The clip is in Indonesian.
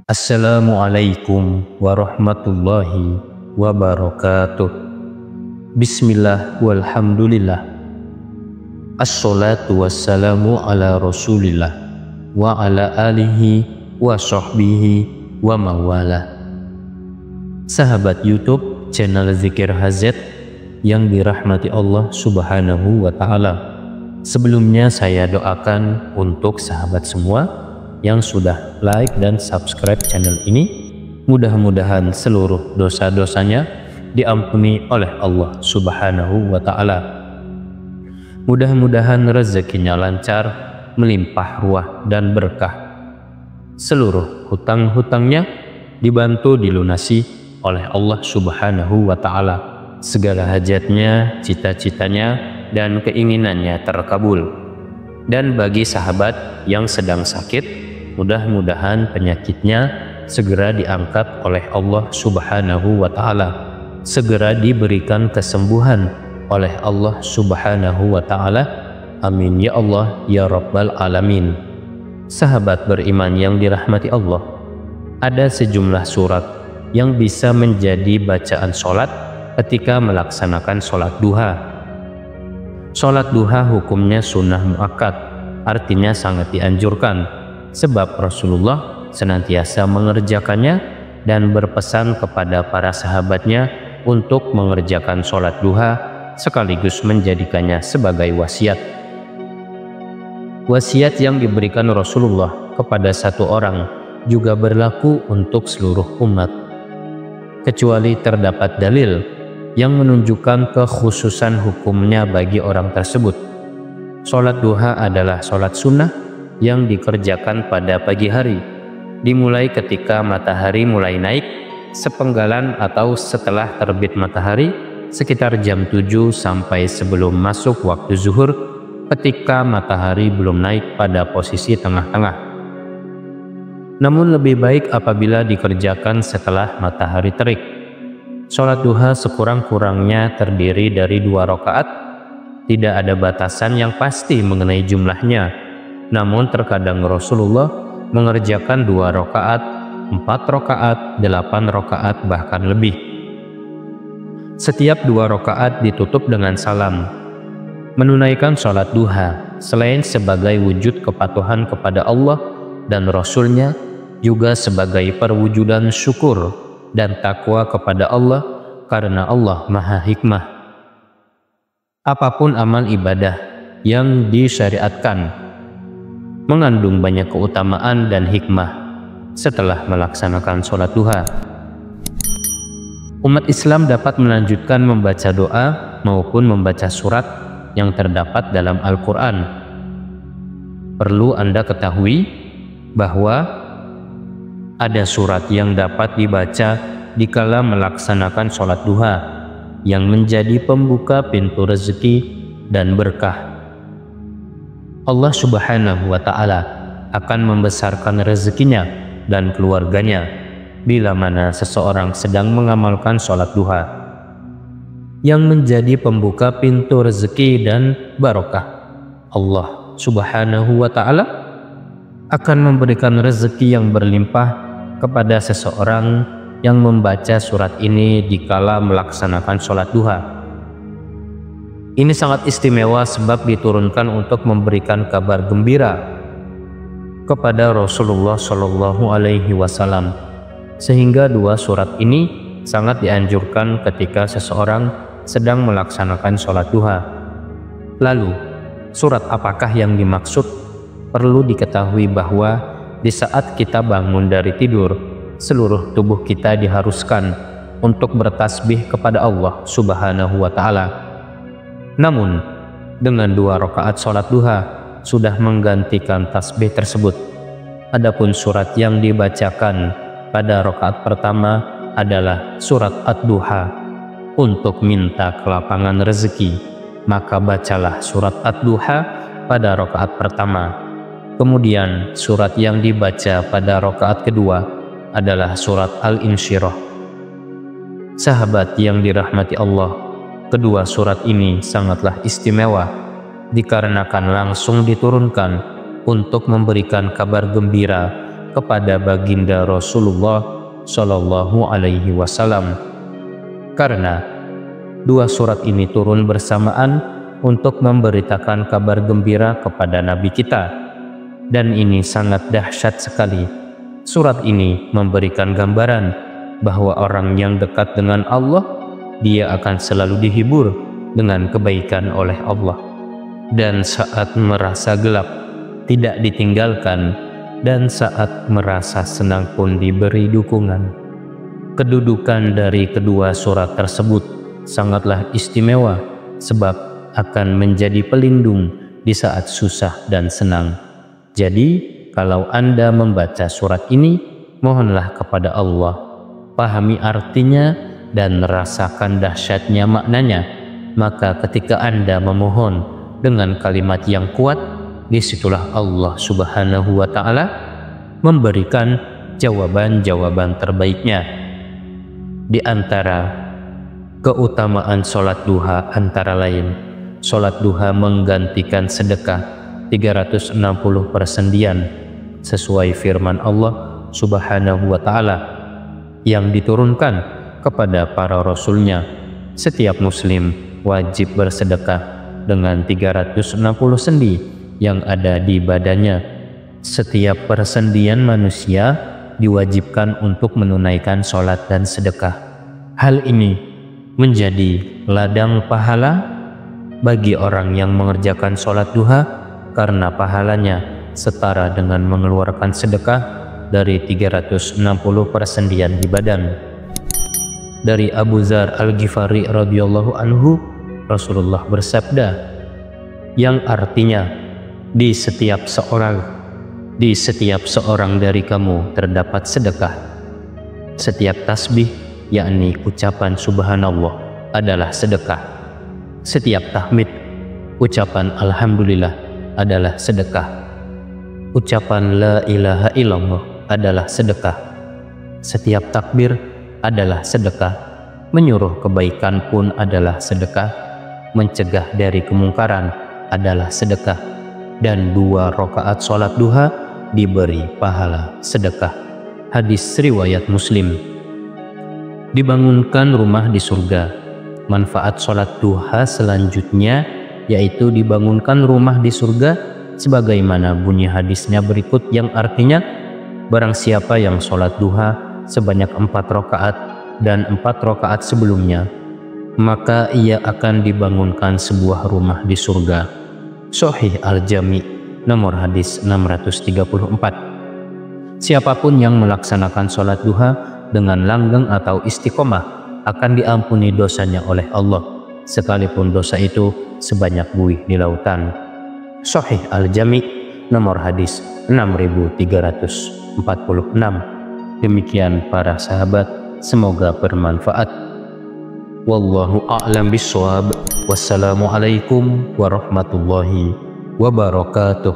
Assalamualaikum warahmatullahi wabarakatuh. Bismillah walhamdulillah. Assalatu wassalamu ala rasulillah wa ala alihi wa sahbihi wa mawala. Sahabat YouTube channel Zikir HZ yang dirahmati Allah subhanahu wa ta'ala, sebelumnya saya doakan untuk sahabat semua yang sudah like dan subscribe channel ini, mudah-mudahan seluruh dosa-dosanya diampuni oleh Allah subhanahu wa ta'ala. Mudah-mudahan rezekinya lancar, melimpah ruah dan berkah. Seluruh hutang-hutangnya dibantu dilunasi oleh Allah subhanahu wa ta'ala. Segala hajatnya, cita-citanya, dan keinginannya terkabul. Dan bagi sahabat yang sedang sakit, mudah-mudahan penyakitnya segera diangkat oleh Allah subhanahu wa ta'ala, segera diberikan kesembuhan oleh Allah subhanahu wa ta'ala. Amin ya Allah ya Rabbal Alamin. Sahabat beriman yang dirahmati Allah, ada sejumlah surat yang bisa menjadi bacaan sholat ketika melaksanakan sholat duha. Sholat duha hukumnya sunnah muakkad, artinya sangat dianjurkan, sebab Rasulullah senantiasa mengerjakannya dan berpesan kepada para sahabatnya untuk mengerjakan sholat duha sekaligus menjadikannya sebagai wasiat. Wasiat yang diberikan Rasulullah kepada satu orang juga berlaku untuk seluruh umat, kecuali terdapat dalil yang menunjukkan kekhususan hukumnya bagi orang tersebut. Sholat duha adalah sholat sunnah yang dikerjakan pada pagi hari, dimulai ketika matahari mulai naik, sepenggalan atau setelah terbit matahari, sekitar jam 7 sampai sebelum masuk waktu zuhur, ketika matahari belum naik pada posisi tengah-tengah. Namun lebih baik apabila dikerjakan setelah matahari terik. Sholat duha sekurang-kurangnya terdiri dari 2 rakaat. Tidak ada batasan yang pasti mengenai jumlahnya. Namun terkadang Rasulullah mengerjakan 2 rakaat, 4 rakaat, 8 rakaat, bahkan lebih. Setiap 2 rakaat ditutup dengan salam. Menunaikan sholat duha selain sebagai wujud kepatuhan kepada Allah dan Rasul-Nya, juga sebagai perwujudan syukur dan takwa kepada Allah, karena Allah Maha Hikmah. Apapun amal ibadah yang disyariatkan mengandung banyak keutamaan dan hikmah setelah melaksanakan sholat duha. Umat Islam dapat melanjutkan membaca doa maupun membaca surat yang terdapat dalam Al-Quran. Perlu Anda ketahui bahwa ada surat yang dapat dibaca dikala melaksanakan sholat duha yang menjadi pembuka pintu rezeki dan berkah. Allah subhanahu wa ta'ala akan membesarkan rezekinya dan keluarganya bila mana seseorang sedang mengamalkan sholat duha yang menjadi pembuka pintu rezeki dan barokah. Allah subhanahu wa ta'ala akan memberikan rezeki yang berlimpah kepada seseorang yang membaca surat ini dikala melaksanakan sholat duha. Ini sangat istimewa sebab diturunkan untuk memberikan kabar gembira kepada Rasulullah Shallallahu Alaihi Wasallam, sehingga 2 surat ini sangat dianjurkan ketika seseorang sedang melaksanakan sholat duha. Lalu, surat apakah yang dimaksud? Perlu diketahui bahwa di saat kita bangun dari tidur, seluruh tubuh kita diharuskan untuk bertasbih kepada Allah Subhanahu wa Ta'ala. Namun, dengan 2 rakaat sholat duha sudah menggantikan tasbih tersebut. Adapun surat yang dibacakan pada rakaat pertama adalah surat Ad-Duha untuk minta kelapangan rezeki, maka bacalah surat Ad-Duha pada rakaat pertama. Kemudian surat yang dibaca pada rakaat kedua adalah surat Al-Insyirah. Sahabat yang dirahmati Allah, kedua surat ini sangatlah istimewa dikarenakan langsung diturunkan untuk memberikan kabar gembira kepada baginda Rasulullah Shallallahu Alaihi Wasallam, karena dua surat ini turun bersamaan untuk memberitakan kabar gembira kepada Nabi kita, dan ini sangat dahsyat sekali. Surat ini memberikan gambaran bahwa orang yang dekat dengan Allah, dia akan selalu dihibur dengan kebaikan oleh Allah, dan saat merasa gelap tidak ditinggalkan, dan saat merasa senang pun diberi dukungan. Kedudukan dari kedua surat tersebut sangatlah istimewa, sebab akan menjadi pelindung di saat susah dan senang. Jadi kalau Anda membaca surat ini, mohonlah kepada Allah, pahami artinya dan rasakan dahsyatnya maknanya. Maka ketika Anda memohon dengan kalimat yang kuat, disitulah Allah Subhanahu wa Ta'ala memberikan jawaban-jawaban terbaiknya. Di antara keutamaan sholat duha antara lain, sholat duha menggantikan sedekah 360 persendian sesuai firman Allah Subhanahu wa Ta'ala yang diturunkan kepada para rasulnya. Setiap muslim wajib bersedekah dengan 360 sendi yang ada di badannya. Setiap persendian manusia diwajibkan untuk menunaikan sholat dan sedekah. Hal ini menjadi ladang pahala bagi orang yang mengerjakan sholat duha, karena pahalanya setara dengan mengeluarkan sedekah dari 360 persendian di badan. Dari Abu Dzar Al-Ghifari radhiyallahu anhu, Rasulullah bersabda, yang artinya di setiap seorang dari kamu terdapat sedekah. Setiap tasbih, yakni ucapan subhanallah, adalah sedekah. Setiap tahmid, ucapan alhamdulillah, adalah sedekah. Ucapan la ilaha illallah adalah sedekah. Setiap takbir adalah sedekah. Menyuruh kebaikan pun adalah sedekah. Mencegah dari kemungkaran adalah sedekah. Dan 2 rakaat sholat duha diberi pahala sedekah. Hadis riwayat Muslim. Dibangunkan rumah di surga. Manfaat sholat duha selanjutnya yaitu dibangunkan rumah di surga, sebagaimana bunyi hadisnya berikut, yang artinya barang siapa yang sholat duha sebanyak 4 rakaat dan 4 rakaat sebelumnya, maka ia akan dibangunkan sebuah rumah di surga. Sahih Al-Jami nomor hadis 634. Siapapun yang melaksanakan sholat duha dengan langgeng atau istiqomah akan diampuni dosanya oleh Allah, sekalipun dosa itu sebanyak buih di lautan. Sahih Al-Jami nomor hadis 6346. Demikian para sahabat, semoga bermanfaat. Wallahu a'lam bishawab. Wassalamualaikum warahmatullahi wabarakatuh.